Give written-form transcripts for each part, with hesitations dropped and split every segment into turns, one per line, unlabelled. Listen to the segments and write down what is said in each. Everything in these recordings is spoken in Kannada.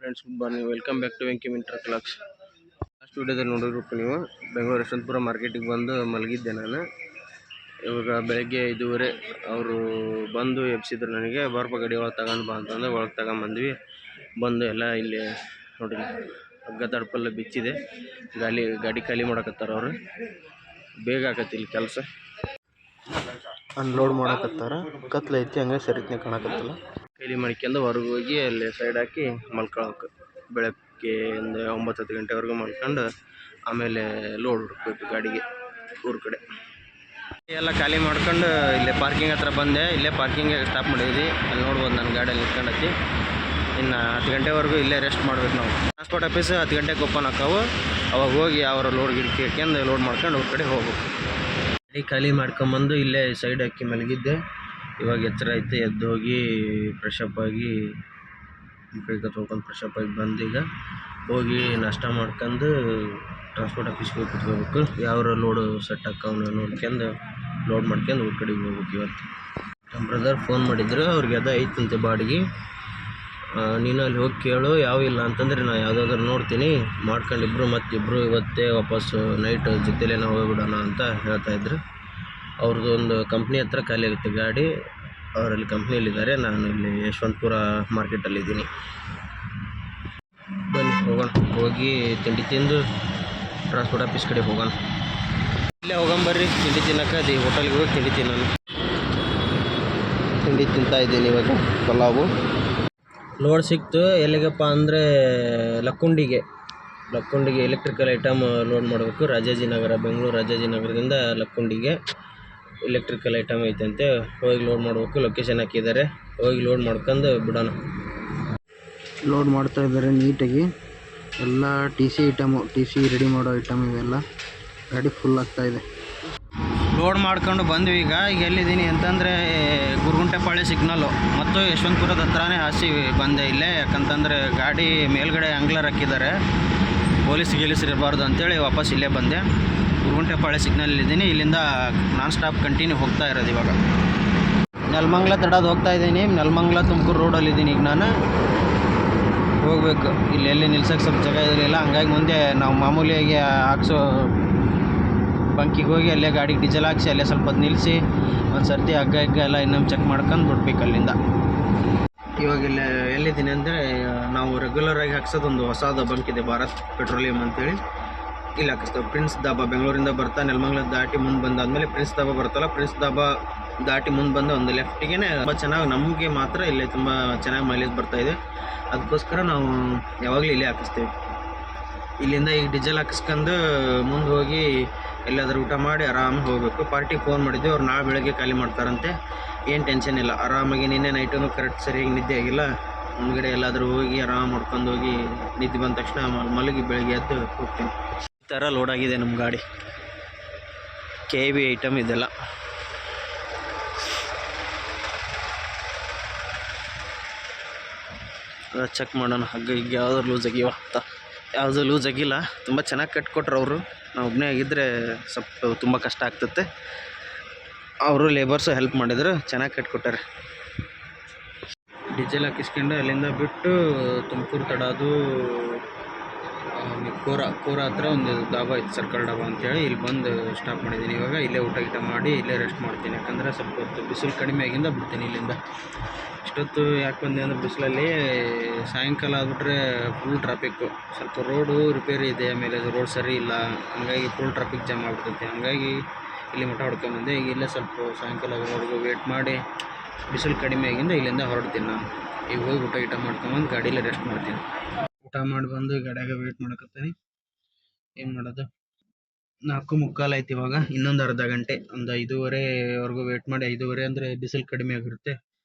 Friends, good morning. Welcome back to Venki ಮಿಂಟ್ರ್ ಕ್ಲಾಕ್ಸ್. ಲಾಸ್ಟ್ ವಿಡಿಯೋದಲ್ಲಿ ನೋಡಿರ್ಬೇಕು ನೀವು. ಬೆಂಗಳೂರು ಯಶವಂತಪುರ ಮಾರ್ಕೆಟಿಗೆ ಬಂದು ಮಲಗಿದ್ದೆ ನಾನು. ಇವಾಗ ಬೆಳಗ್ಗೆ 5:30 ಅವರು ಬಂದು ಎಬ್ಸಿದ್ರು ನನಗೆ. ಬರ್ಪ ಗಾಡಿ ಒಳಗೆ ತಗೊಂಡು ಬಾ ಅಂತಂದ್ರೆ ಒಳಗೆ ತಗೊಂಬಂದ್ವಿ. ಬಂದು ಎಲ್ಲ ಇಲ್ಲಿ ನೋಡಿ ಹಗ್ಗ ತಡಪಲ್ಲ ಬಿಚ್ಚಿದೆ. ಗಾಡಿ ಖಾಲಿ ಮಾಡಕತ್ತಾರ ಅವರು. ಬೇಗ ಆಕತಿ ಇಲ್ಲಿ ಕೆಲಸ. ಅನ್ಲೋಡ್ ಮಾಡಕತ್ತಾರ. ಕತ್ಲೈತಿ, ಹಂಗೆ ಸರಿತ್ನೇ ಕಾಣಕತ್ತಲ್ಲ. ಖಾಲಿ ಮಾಡ್ಕೊಂಡು ಹೊರಗೆ ಹೋಗಿ ಅಲ್ಲಿ ಸೈಡ್ ಹಾಕಿ ಮಲ್ಕೊಳಕ್ಕೆ. ಬೆಳಗ್ಗೆ ಒಂದು 9-10 ಗಂಟೆವರೆಗೂ ಮಲ್ಕೊಂಡು ಆಮೇಲೆ ಲೋಡ್ ಹುಡುಕ್ಬೇಕು ಗಾಡಿಗೆ ಊರ ಕಡೆ. ಎಲ್ಲ ಖಾಲಿ ಮಾಡ್ಕೊಂಡು ಇಲ್ಲೇ ಪಾರ್ಕಿಂಗ್ ಹತ್ರ ಬಂದೆ. ಇಲ್ಲೇ ಪಾರ್ಕಿಂಗಿಗೆ ಸ್ಟಾಪ್ ಮಾಡಿದ್ವಿ. ಅಲ್ಲಿ ನೋಡ್ಬೋದು ನನ್ನ ಗಾಡಿಯಲ್ಲಿ ನಿಂತ್ಕೊಂಡೈತಿ. ಇನ್ನು 10 ಗಂಟೆವರೆಗೂ ಇಲ್ಲೇ ರೆಸ್ಟ್ ಮಾಡ್ಬೇಕು ನಾವು. ಟ್ರಾನ್ಸ್ಪೋರ್ಟ್ ಆಫೀಸ್ 10 ಗಂಟೆಗೆ ಓಪನ್ ಆಕಾವು. ಅವಾಗ ಹೋಗಿ ಅವರ ಲೋಡ್ ಗಿಡ್ಕೊಂಡು ಲೋಡ್ ಮಾಡ್ಕೊಂಡು ಊರ ಕಡೆ ಹೋಗ್ಬೇಕು. ಗಾಡಿ ಖಾಲಿ ಮಾಡ್ಕೊಂಬಂದು ಇಲ್ಲೇ ಸೈಡ್ ಹಾಕಿ ಮಲಗಿದ್ದೆ. ಇವಾಗ ಎಚ್ಚರ ಐತೆ. ಎದ್ದು ಹೋಗಿ ಫ್ರೆಶಪ್ ಆಗಿ ಕೈ ತೊಳ್ಕೊಂಡು ಫ್ರೆಶಪ್ ಆಗಿ ಬಂದು ಈಗ ಹೋಗಿ ನಾಷ್ಟ ಮಾಡ್ಕೊಂಡು ಟ್ರಾನ್ಸ್ಪೋರ್ಟ್ ಆಫೀಸ್ಗೆ ಹೋಗಿ ಕುತ್ಕೋಬೇಕು. ಯಾವ ಲೋಡು ಸೆಟ್ ಹಾಕವನ್ನ ನೋಡ್ಕೊಂಡು ಲೋಡ್ ಮಾಡ್ಕೊಂಡು ಊರ ಕಡೆಗೆ ಹೋಗ್ಬೇಕು. ಇವತ್ತು ನಮ್ಮ ಬ್ರದರ್ ಫೋನ್ ಮಾಡಿದ್ರು. ಅವ್ರಿಗೆ ಅದು ಐತಂತೆ ಬಾಡಿಗೆ. ನೀನು ಅಲ್ಲಿ ಹೋಗಿ ಕೇಳು, ಯಾವ ಇಲ್ಲ ಅಂತಂದರೆ ನಾನು ಯಾವುದಾದ್ರೂ ನೋಡ್ತೀನಿ ಮಾಡ್ಕೊಂಡು ಮತ್ತಿಬ್ಬರು ಇವತ್ತೇ ವಾಪಸ್ಸು ನೈಟ್ ಜೊತೆಲೇ ನಾವು ಹೋಗ್ಬಿಡೋಣ ಅಂತ ಹೇಳ್ತಾಯಿದ್ರು. ಅವ್ರದ್ದು ಒಂದು ಕಂಪ್ನಿ ಹತ್ರ ಖಾಲಿ ಆಗುತ್ತೆ ಗಾಡಿ. ಅವರಲ್ಲಿ ಕಂಪ್ನಿಯಲ್ಲಿದ್ದಾರೆ. ನಾನು ಇಲ್ಲಿ ಯಶವಂತಪುರ ಮಾರ್ಕೆಟಲ್ಲಿದ್ದೀನಿ. ಬನ್ನಿ ಹೋಗೋಣ. ಹೋಗಿ ತಿಂಡಿ ತಿಂದು ಟ್ರಾನ್ಸ್ಪೋರ್ಟ್ ಆಫೀಸ್ ಕಡೆ ಹೋಗೋಣ. ಇಲ್ಲೇ ಹೋಗಂಬರ್ರಿ ತಿಂಡಿ ತಿನ್ನೋಕೆ. ಅದು ಹೋಟೆಲ್ಗೆ ಹೋಗಿ ತಿಂಡಿ ತಿನ್ನೋಣ. ತಿಂಡಿ ತಿಂತಾಯಿದ್ದೀನಿ ಇವಾಗ. ಪಲಾವು ಲೋಡ್ ಸಿಕ್ತು. ಎಲ್ಲಿಗಪ್ಪ ಅಂದರೆ ಲಕ್ಕುಂಡಿಗೆ ಎಲೆಕ್ಟ್ರಿಕಲ್ ಐಟಮ್ ಲೋಡ್ ಮಾಡಬೇಕು. ರಾಜಾಜಿನಗರ, ಬೆಂಗಳೂರು ರಾಜಾಜಿನಗರದಿಂದ ಲಕ್ಕುಂಡಿಗೆ ಎಲೆಕ್ಟ್ರಿಕಲ್ ಐಟಮ್ ಐತಂತೆ. ಹೋಗಿ ಲೋಡ್ ಮಾಡಬೇಕು. ಲೊಕೇಶನ್ ಹಾಕಿದ್ದಾರೆ. ಹೋಗಿ ಲೋಡ್ ಮಾಡ್ಕೊಂಡು ಬಿಡೋಣ. ಲೋಡ್ ಮಾಡ್ತಾ ಇದ್ದಾರೆ ನೀಟಾಗಿ. ಎಲ್ಲ ಟಿ ಸಿ ರೆಡಿ ಮಾಡೋ ಐಟಮ್ ಇವೆಲ್ಲ. ಗಾಡಿ ಫುಲ್ ಆಗ್ತಾಯಿದೆ. ಲೋಡ್ ಮಾಡ್ಕೊಂಡು ಬಂದ್ವಿ. ಈಗ ಎಲ್ಲಿದ್ದೀನಿ ಅಂತಂದರೆ ಗುರುಗುಂಟೆಪಾಳ್ಯ ಸಿಗ್ನಲ್ಲು ಮತ್ತು ಯಶವಂತಪುರದ ಹತ್ರನೇ ಹಾಸಿ ಬಂದೆ ಇಲ್ಲೇ. ಯಾಕಂತಂದರೆ ಗಾಡಿ ಮೇಲ್ಗಡೆ ಆಂಗ್ಲರ್ ಹಾಕಿದ್ದಾರೆ, ಪೊಲೀಸ್ರು ಇರಬಾರ್ದು ಅಂತೇಳಿ ವಾಪಸ್ ಇಲ್ಲೇ ಬಂದೆ. ಗುರುಗುಂಟೆಪಾಳ್ಯ ಸಿಗ್ನಲ್ಲಿದ್ದೀನಿ. ಇಲ್ಲಿಂದ ನಾನ್ ಸ್ಟಾಪ್ ಕಂಟಿನ್ಯೂ ಹೋಗ್ತಾ ಇರೋದು. ಇವಾಗ ನೆಲಮಂಗಲ ತಡೋದು ಹೋಗ್ತಾ ಇದ್ದೀನಿ. ನೆಲಮಂಗಲ ತುಮಕೂರು ರೋಡಲ್ಲಿದ್ದೀನಿ ಈಗ ನಾನು. ಹೋಗಬೇಕು. ಇಲ್ಲಿ ಎಲ್ಲಿ ನಿಲ್ಸೋಕ್ಕೆ ಸ್ವಲ್ಪ ಜಾಗ ಇರಲಿಲ್ಲ. ಹಂಗಾಗಿ ಮುಂದೆ ನಾವು ಮಾಮೂಲಿಯಾಗಿ ಹಾಕ್ಸೋ ಬಂಕಿಗೆ ಹೋಗಿ ಅಲ್ಲೇ ಗಾಡಿಗೆ ಡೀಸೆಲ್ ಹಾಕ್ಸಿ ಅಲ್ಲೇ ಸ್ವಲ್ಪ ಹೊತ್ತು ನಿಲ್ಲಿಸಿ ಒಂದು ಸರ್ತಿ ಹಗ್ಗ ಎಲ್ಲ ಇನ್ನೊಮ್ಮೆ ಚೆಕ್ ಮಾಡ್ಕೊಂಡು ಬಿಡ್ಬೇಕು ಅಲ್ಲಿಂದ. ಇವಾಗ ಇಲ್ಲಿ ಎಲ್ಲಿದ್ದೀನಿ ಅಂದರೆ ನಾವು ರೆಗ್ಯುಲರಾಗಿ ಹಾಕ್ಸೋದೊಂದು ಹೊಸದು ಬಂಕ್ ಇದೆ, ಭಾರತ್ ಪೆಟ್ರೋಲಿಯಂ ಅಂತೇಳಿ. ಇಲ್ಲಿ ಹಾಕಿಸ್ತೇವೆ. ಪ್ರಿನ್ಸ್ ದಾಬಾ ಬೆಂಗಳೂರಿಂದ ಬರ್ತಾ ನೆಲಮಂಗಲ ದಾಟಿ ಮುಂದೆ ಬಂದಾದಮೇಲೆ ಪ್ರಿನ್ಸ್ ದಾಬಾ ಬರ್ತಲ್ಲ, ಪ್ರಿನ್ಸ್ ದಾಬಾ ದಾಟಿ ಮುಂದೆ ಬಂದು ಒಂದು ಲೆಫ್ಟಿಗೆ ತುಂಬ ಚೆನ್ನಾಗಿ, ನಮಗೆ ಮಾತ್ರ ಇಲ್ಲಿ ತುಂಬ ಚೆನ್ನಾಗಿ ಮೈಲೇಜ್ ಬರ್ತಾಯಿದೆ. ಅದಕ್ಕೋಸ್ಕರ ನಾವು ಯಾವಾಗಲೂ ಇಲ್ಲೇ ಹಾಕಿಸ್ತೀವಿ. ಇಲ್ಲಿಂದ ಈಗ ಡೀಸೆಲ್ ಹಾಕಿಸ್ಕೊಂಡು ಮುಂದೆ ಹೋಗಿ ಎಲ್ಲಾದರೂ ಊಟ ಮಾಡಿ ಆರಾಮಾಗಿ ಹೋಗಬೇಕು. ಪಾರ್ಟಿಗೆ ಫೋನ್ ಮಾಡಿದ್ವಿ. ಅವ್ರು ನಾಳೆ ಬೆಳಗ್ಗೆ ಖಾಲಿ ಮಾಡ್ತಾರಂತೆ. ಏನು ಟೆನ್ಷನ್ ಇಲ್ಲ. ಆರಾಮಾಗಿ ನಿನ್ನೆ ನೈಟೂ ಕರೆಕ್ಟ್ ಸರಿಯಾಗಿ ನಿದ್ದೆ ಆಗಿಲ್ಲ. ಮುಂದ್ಗಡೆ ಎಲ್ಲಾದರೂ ಹೋಗಿ ಆರಾಮ್ ಮಾಡ್ಕೊಂಡು ಹೋಗಿ ನಿದ್ದೆ ಬಂದ ತಕ್ಷಣ ಮಲಗಿ ಬೆಳಗ್ಗೆ ಎದ್ದು ಹೋಗ್ತೀನಿ. ಈ ಥರ ಲೋಡ್ ಆಗಿದೆ ನಮ್ಮ ಗಾಡಿ. KV ಐಟಮ್ ಇದೆಲ್ಲ. ಚೆಕ್ ಮಾಡೋಣ. ಹಗ್ಗ ಈಗ ಯಾವ್ದಾದ್ರು ಲೂಸ್ ಆಗಿವ ಅಂತ. ಯಾವುದೂ ಲೂಸ್ ಆಗಿಲ್ಲ. ತುಂಬ ಚೆನ್ನಾಗಿ ಕಟ್ಕೊಟ್ರು ಅವರು. ನಾವು ಒಬ್ಬನೇ ಆಗಿದ್ದರೆ ಸ್ವಲ್ಪ ತುಂಬ ಕಷ್ಟ ಆಗ್ತತೆ. ಅವರು ಲೇಬರ್ಸು ಹೆಲ್ಪ್ ಮಾಡಿದ್ರು, ಚೆನ್ನಾಗಿ ಕಟ್ಕೊಟ್ಟಾರೆ. ಡೀಸೆಲ್ ಹಾಕಿಸ್ಕೊಂಡು ಅಲ್ಲಿಂದ ಬಿಟ್ಟು ತುಮಕೂರು ತಡೋದು ಕೋರ ಹತ್ರ ಒಂದು ಡಾಬಾ ಇತ್ತು, ಸರ್ಕಲ್ ಡಾಬಾ ಅಂತೇಳಿ. ಇಲ್ಲಿ ಬಂದು ಸ್ಟಾಪ್ ಮಾಡಿದ್ದೀನಿ. ಇವಾಗ ಇಲ್ಲೇ ಊಟ ಮಾಡಿ ಇಲ್ಲೇ ರೆಸ್ಟ್ ಮಾಡ್ತೀನಿ. ಯಾಕಂದರೆ ಸ್ವಲ್ಪ ಹೊತ್ತು ಬಿಸಿಲು ಕಡಿಮೆ ಆಗಿಂದ ಬಿಡ್ತೀನಿ ಇಲ್ಲಿಂದ. ಇಷ್ಟೊತ್ತು ಯಾಕೆ ಬಂದೆ ಅಂದರೆ ಬಿಸಿಲಲ್ಲಿ ಸಾಯಂಕಾಲ ಆಗಿಬಿಟ್ರೆ ಫುಲ್ ಟ್ರಾಫಿಕ್ಕು. ಸ್ವಲ್ಪ ರೋಡು ರಿಪೇರಿ ಇದೆ, ಆಮೇಲೆ ರೋಡ್ ಸರಿ ಇಲ್ಲ. ಹಂಗಾಗಿ ಫುಲ್ ಟ್ರಾಫಿಕ್ ಜಾಮ್ ಆಗ್ಬಿಡ್ತೈತೆ. ಹಂಗಾಗಿ ಇಲ್ಲಿ ಮಠ ಹೊಡ್ಕೊಂಬಂದೆ. ಈಗ ಇಲ್ಲೇ ಸ್ವಲ್ಪ ಸಾಯಂಕಾಲ ಆಗೋವರೆಗೂ ವೇಟ್ ಮಾಡಿ ಬಿಸಿಲು ಕಡಿಮೆ ಆಗಿಂದ ಇಲ್ಲಿಂದ ಹೊರಡ್ತೀನಿ ನಾನು. ಈಗ ಹೋಗಿ ಊಟ ಮಾಡ್ಕೊಂಬಂದು ಗಾಡೀಲೇ ರೆಸ್ಟ್ ಮಾಡ್ತೀನಿ. ಊಟ ಮಾಡಿ ಬಂದು ಗಾಡಿಯಾಗ ವೇಟ್ ಮಾಡಕತ್ತೀನಿ. ಏನು ಮಾಡೋದು, 4:45 ಆಯ್ತು ಇವಾಗ. ಇನ್ನೊಂದು ಅರ್ಧ ಗಂಟೆ, ಒಂದು 5:30ವರೆಗೂ ವೇಟ್ ಮಾಡಿ. 5:30 ಅಂದರೆ ಬಿಸಿಲು ಕಡಿಮೆ ಆಗಿರುತ್ತೆ.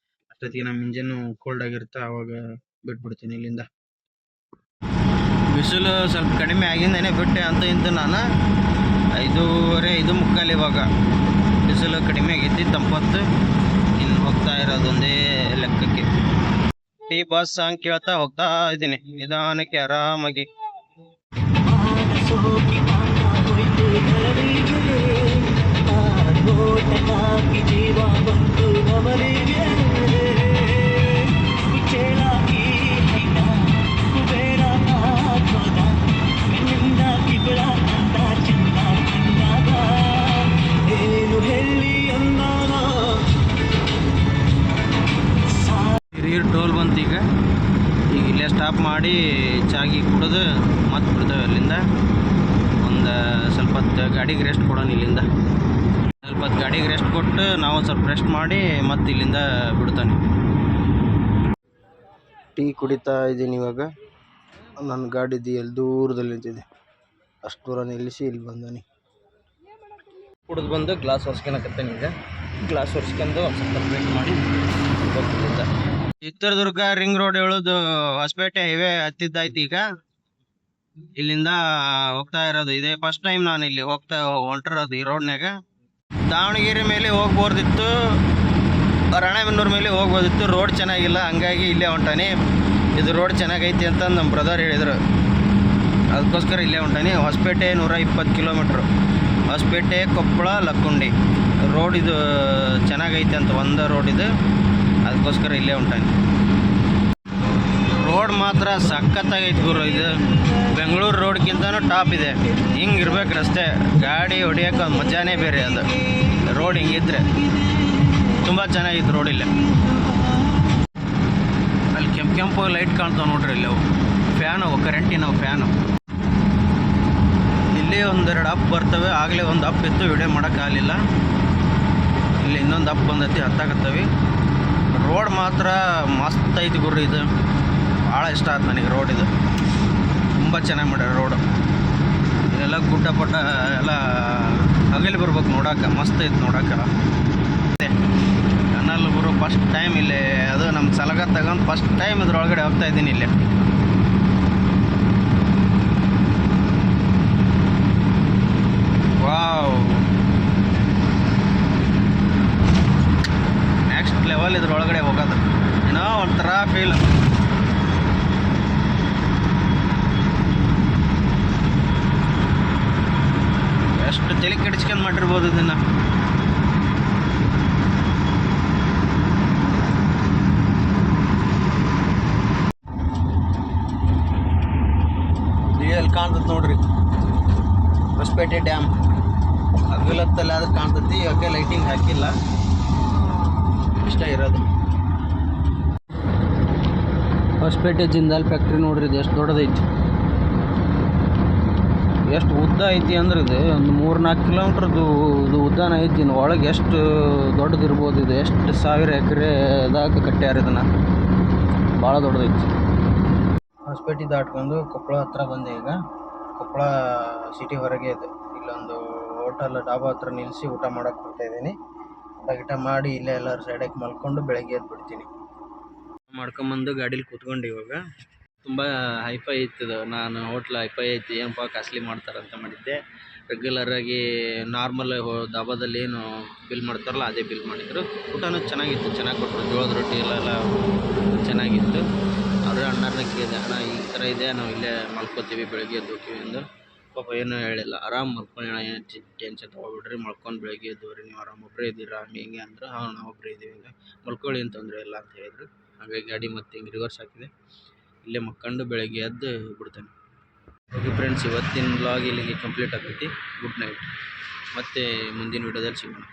ಅಷ್ಟೊತ್ತಿಗೆ ನಮ್ಮ ಇಂಜನ್ನು ಕೋಲ್ಡ್ ಆಗಿರುತ್ತೆ. ಆವಾಗ ಬಿಟ್ಬಿಡ್ತೀನಿ ಇಲ್ಲಿಂದ. ಬಿಸಿಲು ಸ್ವಲ್ಪ ಕಡಿಮೆ ಆಗಿಂದೇ ಬಿಟ್ಟೆ ಅಂತ ಇಂತ ನಾನು. 5:30, 5:45 ಇವಾಗ. ಬಿಸಿಲು ಕಡಿಮೆ ಆಗೈತಿ, ತಂಪತ್ತು. ಇನ್ನು ಹೋಗ್ತಾ ಇರೋದೊಂದೇ ಲೆಕ್ಕಕ್ಕೆ. ಟೀ ಬಾಸ್ ಸಾಂಗ್ ಕೇಳ್ತಾ ಹೋಗ್ತಾ ಇದ್ದೀನಿ ನಿಧಾನಕ್ಕೆ ಆರಾಮಾಗಿ. ಇಲ್ಲೇ ಸ್ಟಾಪ್ ಮಾಡಿ ಚಾಗಿ ಕುಡಿದು ಮತ್ತೆ ಬಿಡ್ತೇವೆ ಅಲ್ಲಿಂದ. ಒಂದು ಸ್ವಲ್ಪ ಹೊತ್ತು ಗಾಡಿಗೆ ರೆಸ್ಟ್ ಕೊಡೋಣ ಇಲ್ಲಿಂದ. ಸ್ವಲ್ಪ ಹೊತ್ತು ಗಾಡಿಗೆ ರೆಸ್ಟ್ ಕೊಟ್ಟು ನಾವು ಸ್ವಲ್ಪ ರೆಸ್ಟ್ ಮಾಡಿ ಮತ್ತೆ ಇಲ್ಲಿಂದ ಬಿಡ್ತಾನೆ. ಟೀ ಕುಡಿತಾ ಇದ್ದೀನಿ ಇವಾಗ. ನನ್ನ ಗಾಡಿದ್ದು ಎಲ್ಲಿ ದೂರದಲ್ಲಿ ನಿಂತಿದೆ, ಅಷ್ಟು ದೂರ ನಿಲ್ಲಿಸಿ ಇಲ್ಲಿ ಬಂದಾನೆ. ಕುಡಿದು ಬಂದು ಗ್ಲಾಸ್ ಒರೆಸ್ಕೊಳಕತ್ತೇನೆ. ಈಗ ಗ್ಲಾಸ್ ಒರೆಸ್ಕೊಂಡು ಸ್ವಲ್ಪ ವೇಟ್ ಮಾಡಿ ಹೋಗ್ತಿದ್ದ. ಚಿತ್ರದುರ್ಗ ರಿಂಗ್ ರೋಡ್ ಹೇಳೋದು ಹೊಸಪೇಟೆ ಹೈವೇ ಹತ್ತಿದ್ದಾಯ್ತು. ಈಗ ಇಲ್ಲಿಂದ ಹೋಗ್ತಾ ಇರೋದು ಇದೇ ಫಸ್ಟ್ ಟೈಮ್ ನಾನು ಇಲ್ಲಿ ಹೊಂಟಿರೋದು ಈ ರೋಡ್ನಾಗ. ದಾವಣಗೆರೆ ಮೇಲೆ ಹೋಗ್ಬೋದಿತ್ತು, ರಾಣೆಬೆನ್ನೂರು ಮೇಲೆ ಹೋಗ್ಬೋದಿತ್ತು. ರೋಡ್ ಚೆನ್ನಾಗಿಲ್ಲ, ಹಂಗಾಗಿ ಇಲ್ಲೇ ಹೊಂಟಾನೆ. ಇದು ರೋಡ್ ಚೆನ್ನಾಗೈತಿ ಅಂತ ನಮ್ಮ ಬ್ರದರ್ ಹೇಳಿದರು, ಅದಕ್ಕೋಸ್ಕರ ಇಲ್ಲೇ ಹೊಂಟಾನೆ. ಹೊಸಪೇಟೆ 120 ಕಿಲೋಮೀಟ್ರು. ಹೊಸಪೇಟೆ, ಕೊಪ್ಪಳ, ಲಕ್ಕುಂಡಿ ರೋಡ್ ಇದು ಚೆನ್ನಾಗೈತೆ ಅಂತ ಒಂದು ರೋಡ್ ಇದು, ಅದಕ್ಕೋಸ್ಕರ ಇಲ್ಲೇ ಹೊಂಟಾನೆ. ರೋಡ್ ಮಾತ್ರ ಸಖತ್ತಾಗೈತೆ ಗುರು. ಇದು ಬೆಂಗಳೂರು ರೋಡ್ಗಿಂತನೂ ಟಾಪ್ ಇದೆ. ಹಿಂಗೆ ಇರ್ಬೇಕು ರಸ್ತೆ, ಗಾಡಿ ಹೊಡಿಯೋಕೆ ಮಜಾನೇ ಬೇರೆ. ಅದು ರೋಡ್ ಹಿಂಗಿದ್ರೆ ತುಂಬ ಚೆನ್ನಾಗಿತ್ತು ರೋಡ್. ಇಲ್ಲೇ ಅಲ್ಲಿ ಕೆಂಪು ಲೈಟ್ ಕಾಣ್ತಾವೆ ನೋಡ್ರಿ, ಇಲ್ಲಿ ಅವು ಫ್ಯಾನು, ಕರೆಂಟಿನ ಫ್ಯಾನು. ಇಲ್ಲಿ ಒಂದೆರಡು ಅಪ್ ಬರ್ತವೆ, ಆಗಲೇ ಒಂದು ಅಪ್ ಇತ್ತು, ವಿಡಿಯೋ ಮಾಡೋಕ್ಕಾಗಲಿಲ್ಲ. ಇಲ್ಲಿ ಇನ್ನೊಂದು ಅಪ್ ಬಂದೈತಿ, ಹತ್ತಾಕತ್ತವಿ. ರೋಡ್ ಮಾತ್ರ ಮಸ್ತ್ ಐತಿ ಗುರು. ಇದು ಭಾಳ ಇಷ್ಟ ಆಯ್ತು ನನಗೆ ರೋಡ್. ಇದು ತುಂಬ ಚೆನ್ನಾಗಿ ಮಾಡ್ಯಾರ ರೋಡು. ಇದೆಲ್ಲ ಗುಡ್ಡ ಪಟ್ಟ ಎಲ್ಲ ಹಗಲಿ ಬರ್ಬೇಕು ನೋಡೋಕೆ, ಮಸ್ತ್ ಐತೆ ನೋಡೋಕ್ಕೆಲ್ಲ. ಕಣ್ಣಲ್ಲಿ ಬರೋ ಫಸ್ಟ್ ಟೈಮ್ ಇಲ್ಲಿ, ಅದು ನಮ್ಮ ಸಲಗ ತಗೊಂಡು ಫಸ್ಟ್ ಟೈಮ್ ಇದ್ರೊಳಗಡೆ ಹೋಗ್ತಾ ಇದ್ದೀನಿ. ಇಲ್ಲಿ ವಾವ್, ನೆಕ್ಸ್ಟ್ ಲೆವೆಲ್ ಇದ್ರೊಳಗಡೆ ಹೋಗೋದು, ಏನೋ ಒಂಥರ ಫೀಲ್. ಎಷ್ಟು ತಲೆ ಕೆಡಿಸ್ಕೊಂಡು ಮಾಡಿರ್ಬೋದು ಇದನ್ನು. ಇಲ್ಲಿ ಕಾಣ್ತದೆ ನೋಡ್ರಿ ಹೊಸಪೇಟೆ ಡ್ಯಾಮ್. ಹಗಲತ್ತಲ್ಲಿ ಅದು ಕಾಣ್ತೈತಿ, ಯಾಕೆ ಲೈಟಿಂಗ್ ಹಾಕಿಲ್ಲ, ಇಷ್ಟ ಇರೋದು. ಹೊಸಪೇಟೆ ಜಿಂದಾಲ್ ಫ್ಯಾಕ್ಟ್ರಿ ನೋಡ್ರಿ, ಇದು ಎಷ್ಟು ದೊಡ್ಡದೈತಿ, ಎಷ್ಟು ಉದ್ದ ಐತಿ ಅಂದ್ರೆ ಇದು ಒಂದು 3-4 ಕಿಲೋಮೀಟ್ರದ್ದು ಇದು ಉದ್ದಾನ ಐತಿ. ಒಳಗೆ ಎಷ್ಟು ದೊಡ್ಡದಿರ್ಬೋದು ಇದು, ಎಷ್ಟು 1000 ಎಕರೆದಾಗ ಕಟ್ಟ್ಯಾರ ಇದನ್ನು, ಭಾಳ ದೊಡ್ಡದೈತಿ. ಹೊಸಪೇಟೆ ದಾಟ್ಕೊಂಡು ಕೊಪ್ಪಳ ಹತ್ರ ಬಂದೆ. ಈಗ ಕೊಪ್ಪಳ ಸಿಟಿ ಹೊರಗೆ ಇದೆ. ಇಲ್ಲೊಂದು ಹೋಟೆಲ್ ಡಾಬಾ ಹತ್ರ ನಿಲ್ಲಿಸಿ ಊಟ ಮಾಡೋಕೆ ಬರ್ತಾಯಿದ್ದೀನಿ. ಊಟ ಮಾಡಿ ಇಲ್ಲೇ ಎಲ್ಲರೂ ಸೈಡಕ್ಕೆ ಮಲ್ಕೊಂಡು ಬೆಳಗ್ಗೆ ಎದ್ದು ಬಿಡ್ತೀನಿ. ಮಾಡ್ಕೊಂಬಂದು ಗಾಡೀಲಿ ಕೂತ್ಕೊಂಡು ಇವಾಗ ತುಂಬ ಹೈಫೈ ಇತ್ತು. ನಾನು ಹೋಟ್ಲ್ ಹೈಫೈ ಐತಿ, ಏನಪ್ಪ ಕಾಸ್ಟ್ಲಿ ಮಾಡ್ತಾರಂತ ಮಾಡಿದ್ದೆ. ರೆಗ್ಯುಲರಾಗಿ ನಾರ್ಮಲ್ ದಾಬಾದಲ್ಲಿ ಏನು ಬಿಲ್ ಮಾಡ್ತಾರಲ್ಲ ಅದೇ ಬಿಲ್ ಮಾಡಿದರು. ಊಟನೂ ಚೆನ್ನಾಗಿತ್ತು, ಚೆನ್ನಾಗಿ ಕೊಟ್ಟರು. ಜೋಳದ ರೊಟ್ಟಿ ಎಲ್ಲ ಚೆನ್ನಾಗಿತ್ತು. ಅವರೇ ಅಣ್ಣರನ್ನ ಕೇಳಿದೆ, ಅಣ್ಣ ಈ ಥರ ಇದೆ, ನಾವು ಇಲ್ಲೇ ಮಲ್ಕೋತೀವಿ, ಬೆಳಗ್ಗೆ ಎದ್ದು ಹೋಗ್ತೀವಿ ಎಂದು. ಪಾಪ ಏನೂ ಹೇಳಿಲ್ಲ, ಆರಾಮ್ ಮಲ್ಕೊಂಡು ಏನು ಟೆನ್ಷನ್ ತೊಗೊಬಿಡ್ರಿ, ಮಲ್ಕೊಂಡು ಬೆಳಗ್ಗೆ ಎದ್ದವ್ರಿ, ನೀವು ಆರಾಮ್ ಒಬ್ಬರೇ ಇದ್ದೀರಾ ಹಂಗೆ ಹಿಂಗೆ ಅಂದ್ರೆ. ಹಾಂ ನಾವು ಒಬ್ಬರೇ ಇದ್ದೀವಿ, ಈಗ ಮಲ್ಕೊಳ್ಳಿ ಏನು ತೊಂದರೆ ಇಲ್ಲ ಅಂತ ಹೇಳಿದ್ರು. ಹಾಗಾಗಿ ಗಾಡಿ ಮತ್ತೆ ಹಿಂಗೆ ರಿವರ್ಸ್ ಹಾಕಿದೆ, ಇಲ್ಲೇ ಮಲ್ಕೊಂಡು ಬೆಳಗ್ಗೆ ಎದ್ದು ಬಿಡ್ತೇನೆ. ಓಕೆ ಫ್ರೆಂಡ್ಸ್, ಇವತ್ತಿನ ವ್ಲಾಗ್ ಇಲ್ಲಿಗೆ ಕಂಪ್ಲೀಟ್ ಆಗ್ತೈತಿ. ಗುಡ್ ನೈಟ್, ಮತ್ತೆ ಮುಂದಿನ ವಿಡಿಯೋದಲ್ಲಿ ಸಿಗೋಣ.